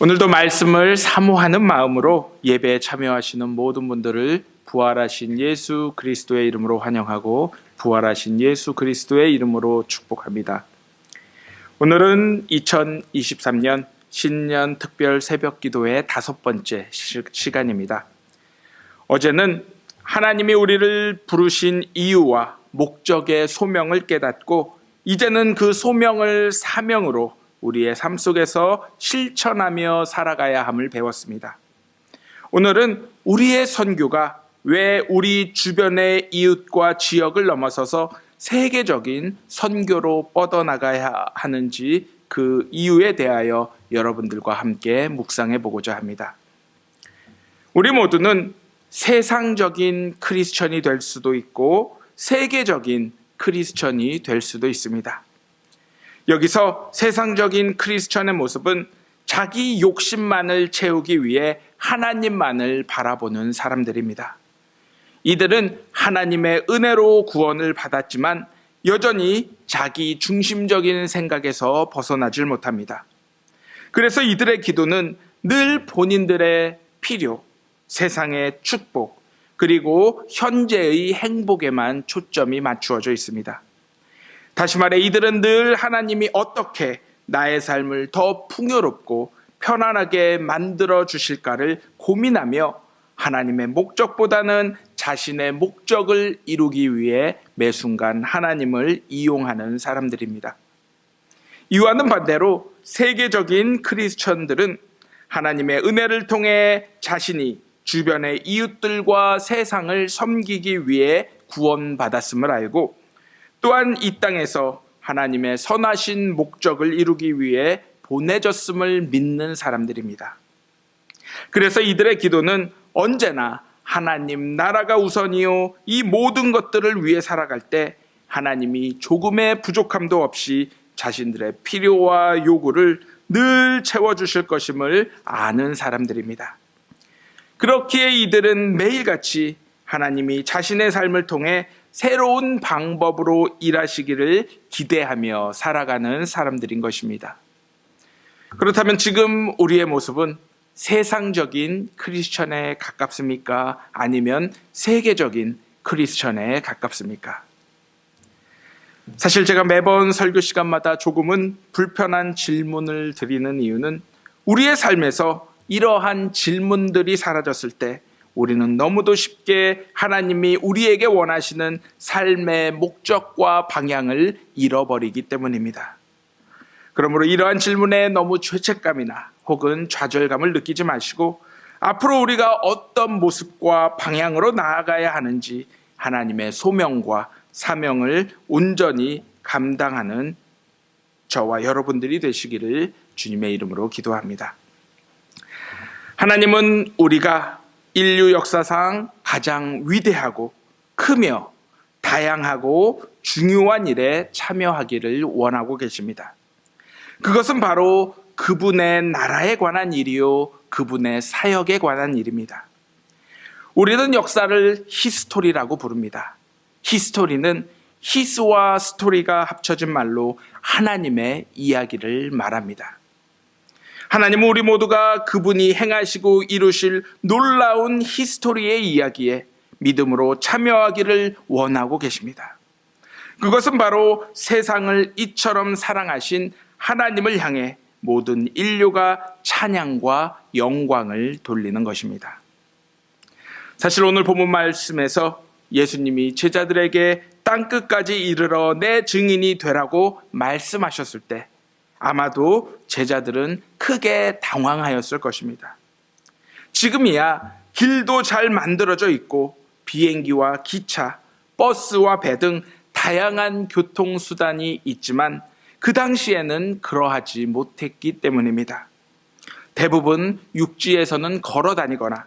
오늘도 말씀을 사모하는 마음으로 예배에 참여하시는 모든 분들을 부활하신 예수 그리스도의 이름으로 환영하고 부활하신 예수 그리스도의 이름으로 축복합니다. 오늘은 2023년 신년 특별 새벽 기도의 5번째 시간입니다. 어제는 하나님이 우리를 부르신 이유와 목적의 소명을 깨닫고 이제는 그 소명을 사명으로 우리의 삶 속에서 실천하며 살아가야 함을 배웠습니다. 오늘은 우리의 선교가 왜 우리 주변의 이웃과 지역을 넘어서서 세계적인 선교로 뻗어나가야 하는지 그 이유에 대하여 여러분들과 함께 묵상해 보고자 합니다. 우리 모두는 세상적인 크리스천이 될 수도 있고 세계적인 크리스천이 될 수도 있습니다. 여기서 세상적인 크리스천의 모습은 자기 욕심만을 채우기 위해 하나님만을 바라보는 사람들입니다. 이들은 하나님의 은혜로 구원을 받았지만 여전히 자기 중심적인 생각에서 벗어나질 못합니다. 그래서 이들의 기도는 늘 본인들의 필요, 세상의 축복, 그리고 현재의 행복에만 초점이 맞추어져 있습니다. 다시 말해 이들은 늘 하나님이 어떻게 나의 삶을 더 풍요롭고 편안하게 만들어 주실까를 고민하며 하나님의 목적보다는 자신의 목적을 이루기 위해 매 순간 하나님을 이용하는 사람들입니다. 이와는 반대로 세계적인 크리스천들은 하나님의 은혜를 통해 자신이 주변의 이웃들과 세상을 섬기기 위해 구원받았음을 알고 또한 이 땅에서 하나님의 선하신 목적을 이루기 위해 보내졌음을 믿는 사람들입니다. 그래서 이들의 기도는 언제나 하나님 나라가 우선이요 이 모든 것들을 위해 살아갈 때 하나님이 조금의 부족함도 없이 자신들의 필요와 요구를 늘 채워주실 것임을 아는 사람들입니다. 그렇기에 이들은 매일같이 하나님이 자신의 삶을 통해 새로운 방법으로 일하시기를 기대하며 살아가는 사람들인 것입니다. 그렇다면 지금 우리의 모습은 세상적인 크리스천에 가깝습니까? 아니면 세계적인 크리스천에 가깝습니까? 사실 제가 매번 설교 시간마다 조금은 불편한 질문을 드리는 이유는 우리의 삶에서 이러한 질문들이 사라졌을 때 우리는 너무도 쉽게 하나님이 우리에게 원하시는 삶의 목적과 방향을 잃어버리기 때문입니다. 그러므로 이러한 질문에 너무 죄책감이나 혹은 좌절감을 느끼지 마시고 앞으로 우리가 어떤 모습과 방향으로 나아가야 하는지 하나님의 소명과 사명을 온전히 감당하는 저와 여러분들이 되시기를 주님의 이름으로 기도합니다. 하나님은 우리가 인류 역사상 가장 위대하고 크며 다양하고 중요한 일에 참여하기를 원하고 계십니다. 그것은 바로 그분의 나라에 관한 일이요 그분의 사역에 관한 일입니다. 우리는 역사를 히스토리라고 부릅니다. 히스토리는 히스와 스토리가 합쳐진 말로 하나님의 이야기를 말합니다. 하나님은 우리 모두가 그분이 행하시고 이루실 놀라운 히스토리의 이야기에 믿음으로 참여하기를 원하고 계십니다. 그것은 바로 세상을 이처럼 사랑하신 하나님을 향해 모든 인류가 찬양과 영광을 돌리는 것입니다. 사실 오늘 본문 말씀에서 예수님이 제자들에게 땅끝까지 이르러 내 증인이 되라고 말씀하셨을 때 아마도 제자들은 크게 당황하였을 것입니다. 지금이야 길도 잘 만들어져 있고 비행기와 기차, 버스와 배 등 다양한 교통수단이 있지만 그 당시에는 그러하지 못했기 때문입니다. 대부분 육지에서는 걸어 다니거나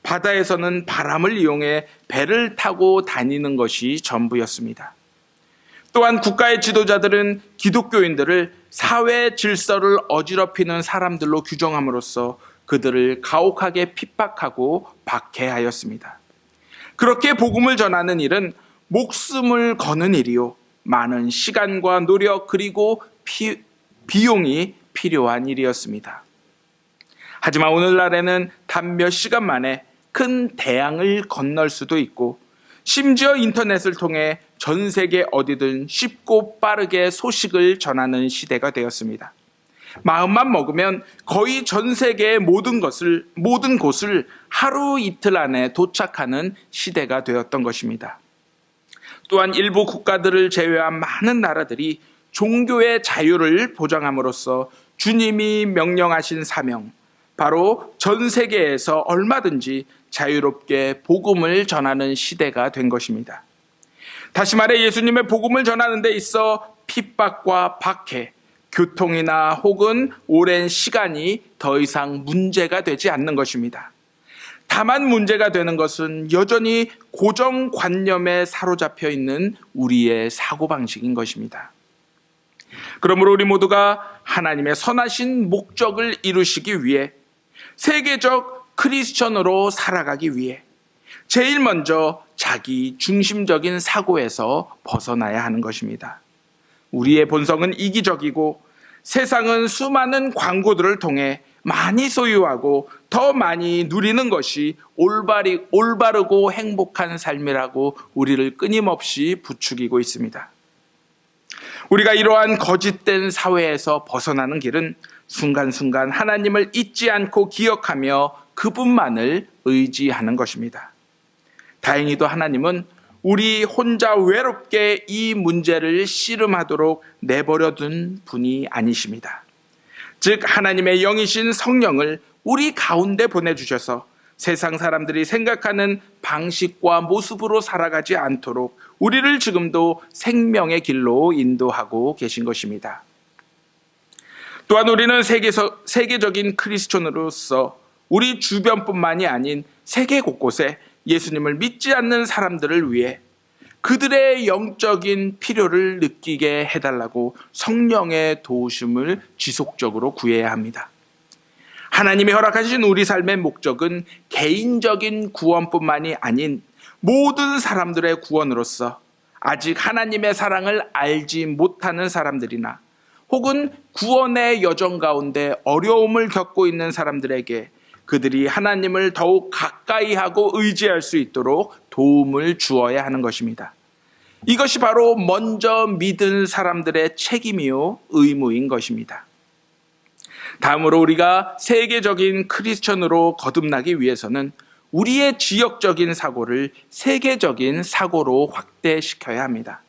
바다에서는 바람을 이용해 배를 타고 다니는 것이 전부였습니다. 또한 국가의 지도자들은 기독교인들을 사회 질서를 어지럽히는 사람들로 규정함으로써 그들을 가혹하게 핍박하고 박해하였습니다. 그렇게 복음을 전하는 일은 목숨을 거는 일이요 많은 시간과 노력 그리고 비용이 필요한 일이었습니다. 하지만 오늘날에는 단 몇 시간 만에 큰 대양을 건널 수도 있고 심지어 인터넷을 통해 전 세계 어디든 쉽고 빠르게 소식을 전하는 시대가 되었습니다. 마음만 먹으면 거의 전 세계의 모든 곳을 하루 이틀 안에 도착하는 시대가 되었던 것입니다. 또한 일부 국가들을 제외한 많은 나라들이 종교의 자유를 보장함으로써 주님이 명령하신 사명, 바로 전 세계에서 얼마든지 자유롭게 복음을 전하는 시대가 된 것입니다. 다시 말해 예수님의 복음을 전하는 데 있어 핍박과 박해, 교통이나 혹은 오랜 시간이 더 이상 문제가 되지 않는 것입니다. 다만 문제가 되는 것은 여전히 고정관념에 사로잡혀 있는 우리의 사고방식인 것입니다. 그러므로 우리 모두가 하나님의 선하신 목적을 이루시기 위해 세계적 크리스천으로 살아가기 위해 제일 먼저 자기 중심적인 사고에서 벗어나야 하는 것입니다. 우리의 본성은 이기적이고 세상은 수많은 광고들을 통해 많이 소유하고 더 많이 누리는 것이 올바르고 행복한 삶이라고 우리를 끊임없이 부추기고 있습니다. 우리가 이러한 거짓된 사회에서 벗어나는 길은 순간순간 하나님을 잊지 않고 기억하며 그분만을 의지하는 것입니다. 다행히도 하나님은 우리 혼자 외롭게 이 문제를 씨름하도록 내버려둔 분이 아니십니다. 즉 하나님의 영이신 성령을 우리 가운데 보내주셔서 세상 사람들이 생각하는 방식과 모습으로 살아가지 않도록 우리를 지금도 생명의 길로 인도하고 계신 것입니다. 또한 우리는 세계적인 크리스천으로서 우리 주변뿐만이 아닌 세계 곳곳에 예수님을 믿지 않는 사람들을 위해 그들의 영적인 필요를 느끼게 해달라고 성령의 도우심을 지속적으로 구해야 합니다. 하나님이 허락하신 우리 삶의 목적은 개인적인 구원뿐만이 아닌 모든 사람들의 구원으로서 아직 하나님의 사랑을 알지 못하는 사람들이나 혹은 구원의 여정 가운데 어려움을 겪고 있는 사람들에게 그들이 하나님을 더욱 가까이 하고 의지할 수 있도록 도움을 주어야 하는 것입니다. 이것이 바로 먼저 믿은 사람들의 책임이요 의무인 것입니다. 다음으로 우리가 세계적인 크리스천으로 거듭나기 위해서는 우리의 지역적인 사고를 세계적인 사고로 확대시켜야 합니다.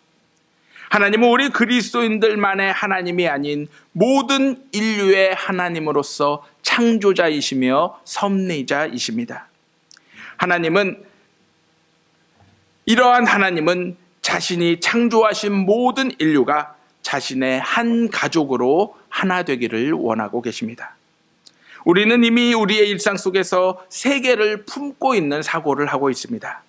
하나님은 우리 그리스도인들만의 하나님이 아닌 모든 인류의 하나님으로서 창조자이시며 섭리자이십니다. 이러한 하나님은 자신이 창조하신 모든 인류가 자신의 한 가족으로 하나 되기를 원하고 계십니다. 우리는 이미 우리의 일상 속에서 세계를 품고 있는 사고를 하고 있습니다.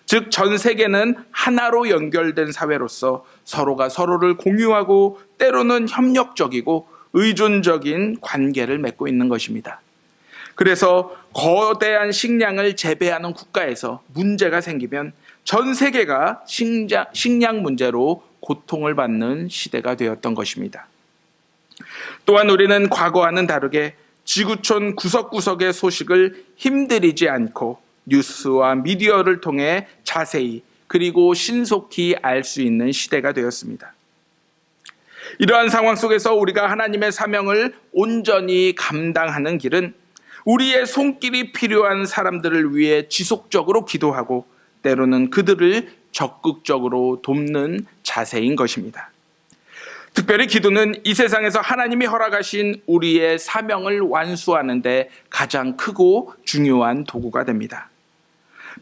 즉 전 세계는 하나로 연결된 사회로서 서로가 서로를 공유하고 때로는 협력적이고 의존적인 관계를 맺고 있는 것입니다. 그래서 거대한 식량을 재배하는 국가에서 문제가 생기면 전 세계가 식량 문제로 고통을 받는 시대가 되었던 것입니다. 또한 우리는 과거와는 다르게 지구촌 구석구석의 소식을 힘들이지 않고 뉴스와 미디어를 통해 자세히 그리고 신속히 알 수 있는 시대가 되었습니다. 이러한 상황 속에서 우리가 하나님의 사명을 온전히 감당하는 길은 우리의 손길이 필요한 사람들을 위해 지속적으로 기도하고 때로는 그들을 적극적으로 돕는 자세인 것입니다. 특별히 기도는 이 세상에서 하나님이 허락하신 우리의 사명을 완수하는 데 가장 크고 중요한 도구가 됩니다.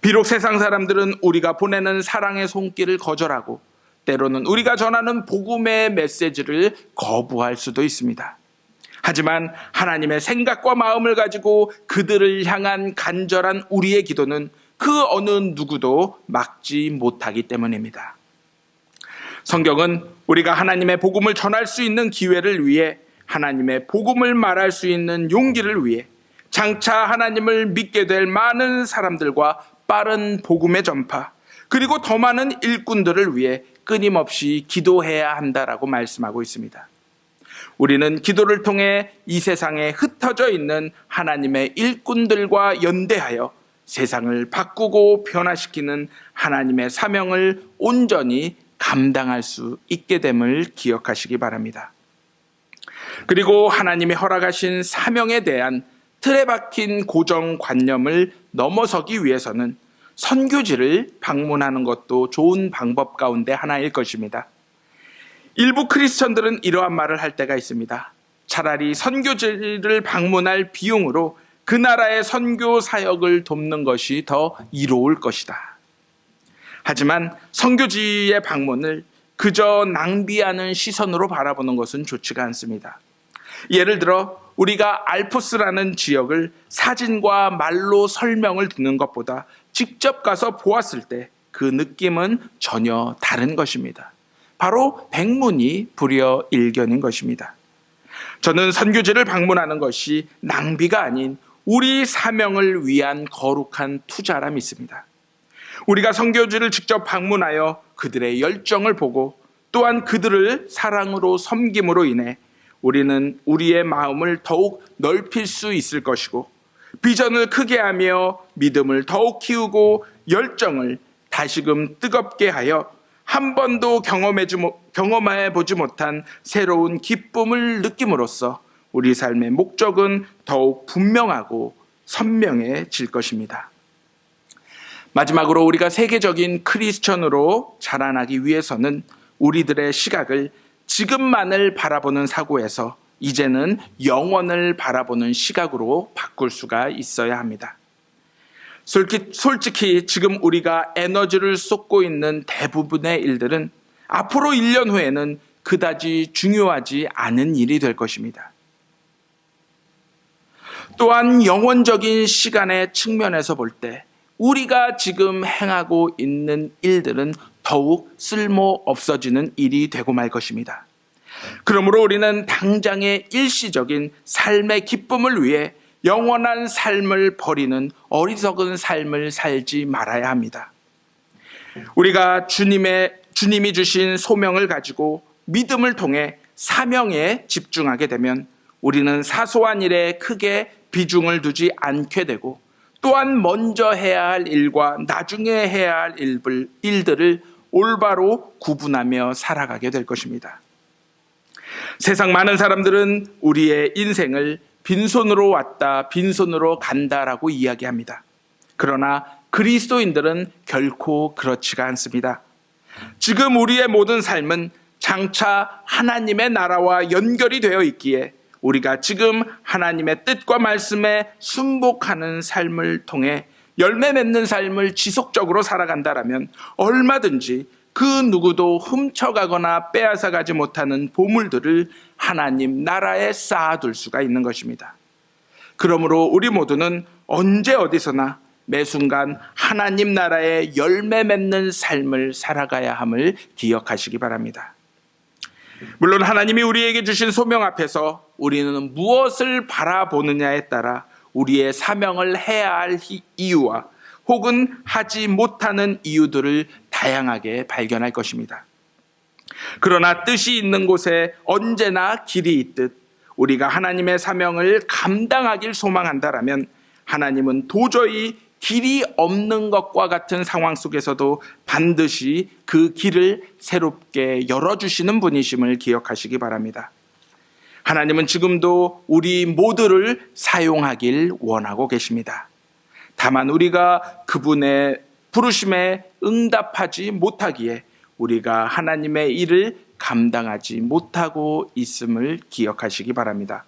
비록 세상 사람들은 우리가 보내는 사랑의 손길을 거절하고 때로는 우리가 전하는 복음의 메시지를 거부할 수도 있습니다. 하지만 하나님의 생각과 마음을 가지고 그들을 향한 간절한 우리의 기도는 그 어느 누구도 막지 못하기 때문입니다. 성경은 우리가 하나님의 복음을 전할 수 있는 기회를 위해 하나님의 복음을 말할 수 있는 용기를 위해 장차 하나님을 믿게 될 많은 사람들과 빠른 복음의 전파 그리고 더 많은 일꾼들을 위해 끊임없이 기도해야 한다라고 말씀하고 있습니다. 우리는 기도를 통해 이 세상에 흩어져 있는 하나님의 일꾼들과 연대하여 세상을 바꾸고 변화시키는 하나님의 사명을 온전히 감당할 수 있게 됨을 기억하시기 바랍니다. 그리고 하나님이 허락하신 사명에 대한 틀에 박힌 고정관념을 넘어서기 위해서는 선교지를 방문하는 것도 좋은 방법 가운데 하나일 것입니다. 일부 크리스천들은 이러한 말을 할 때가 있습니다. 차라리 선교지를 방문할 비용으로 그 나라의 선교 사역을 돕는 것이 더 이로울 것이다. 하지만 선교지의 방문을 그저 낭비하는 시선으로 바라보는 것은 좋지가 않습니다. 예를 들어 우리가 알프스라는 지역을 사진과 말로 설명을 듣는 것보다 직접 가서 보았을 때 그 느낌은 전혀 다른 것입니다. 바로 백문이 불여일견인 것입니다. 저는 선교지를 방문하는 것이 낭비가 아닌 우리 사명을 위한 거룩한 투자라 믿습니다. 우리가 선교지를 직접 방문하여 그들의 열정을 보고 또한 그들을 사랑으로 섬김으로 인해 우리는 우리의 마음을 더욱 넓힐 수 있을 것이고 비전을 크게 하며 믿음을 더욱 키우고 열정을 다시금 뜨겁게 하여 한 번도 경험해보지 못한 새로운 기쁨을 느낌으로써 우리 삶의 목적은 더욱 분명하고 선명해질 것입니다. 마지막으로 우리가 세계적인 크리스천으로 자라나기 위해서는 우리들의 시각을 지금만을 바라보는 사고에서 이제는 영원을 바라보는 시각으로 바꿀 수가 있어야 합니다. 솔직히 지금 우리가 에너지를 쏟고 있는 대부분의 일들은 앞으로 1년 후에는 그다지 중요하지 않은 일이 될 것입니다. 또한 영원적인 시간의 측면에서 볼 때 우리가 지금 행하고 있는 일들은 더욱 쓸모 없어지는 일이 되고 말 것입니다. 그러므로 우리는 당장의 일시적인 삶의 기쁨을 위해 영원한 삶을 버리는 어리석은 삶을 살지 말아야 합니다. 우리가 주님이 주신 소명을 가지고 믿음을 통해 사명에 집중하게 되면 우리는 사소한 일에 크게 비중을 두지 않게 되고 또한 먼저 해야 할 일과 나중에 해야 할 일들을 올바로 구분하며 살아가게 될 것입니다. 세상 많은 사람들은 우리의 인생을 빈손으로 왔다 빈손으로 간다라고 이야기합니다. 그러나 그리스도인들은 결코 그렇지가 않습니다. 지금 우리의 모든 삶은 장차 하나님의 나라와 연결이 되어 있기에 우리가 지금 하나님의 뜻과 말씀에 순복하는 삶을 통해 열매 맺는 삶을 지속적으로 살아간다라면 얼마든지 그 누구도 훔쳐가거나 빼앗아가지 못하는 보물들을 하나님 나라에 쌓아둘 수가 있는 것입니다. 그러므로 우리 모두는 언제 어디서나 매 순간 하나님 나라의 열매 맺는 삶을 살아가야 함을 기억하시기 바랍니다. 물론 하나님이 우리에게 주신 소명 앞에서 우리는 무엇을 바라보느냐에 따라 우리의 사명을 해야 할 이유와 혹은 하지 못하는 이유들을 다양하게 발견할 것입니다. 그러나 뜻이 있는 곳에 언제나 길이 있듯 우리가 하나님의 사명을 감당하길 소망한다라면 하나님은 도저히 길이 없는 것과 같은 상황 속에서도 반드시 그 길을 새롭게 열어주시는 분이심을 기억하시기 바랍니다. 하나님은 지금도 우리 모두를 사용하길 원하고 계십니다. 다만 우리가 그분의 부르심에 응답하지 못하기에 우리가 하나님의 일을 감당하지 못하고 있음을 기억하시기 바랍니다.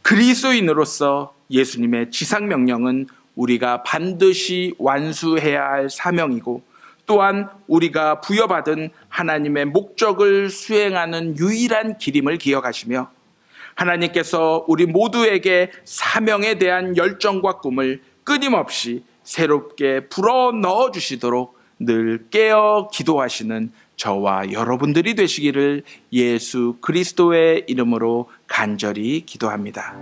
그리스도인으로서 예수님의 지상명령은 우리가 반드시 완수해야 할 사명이고 또한 우리가 부여받은 하나님의 목적을 수행하는 유일한 길임을 기억하시며 하나님께서 우리 모두에게 사명에 대한 열정과 꿈을 끊임없이 새롭게 불어넣어 주시도록 늘 깨어 기도하시는 저와 여러분들이 되시기를 예수 그리스도의 이름으로 간절히 기도합니다.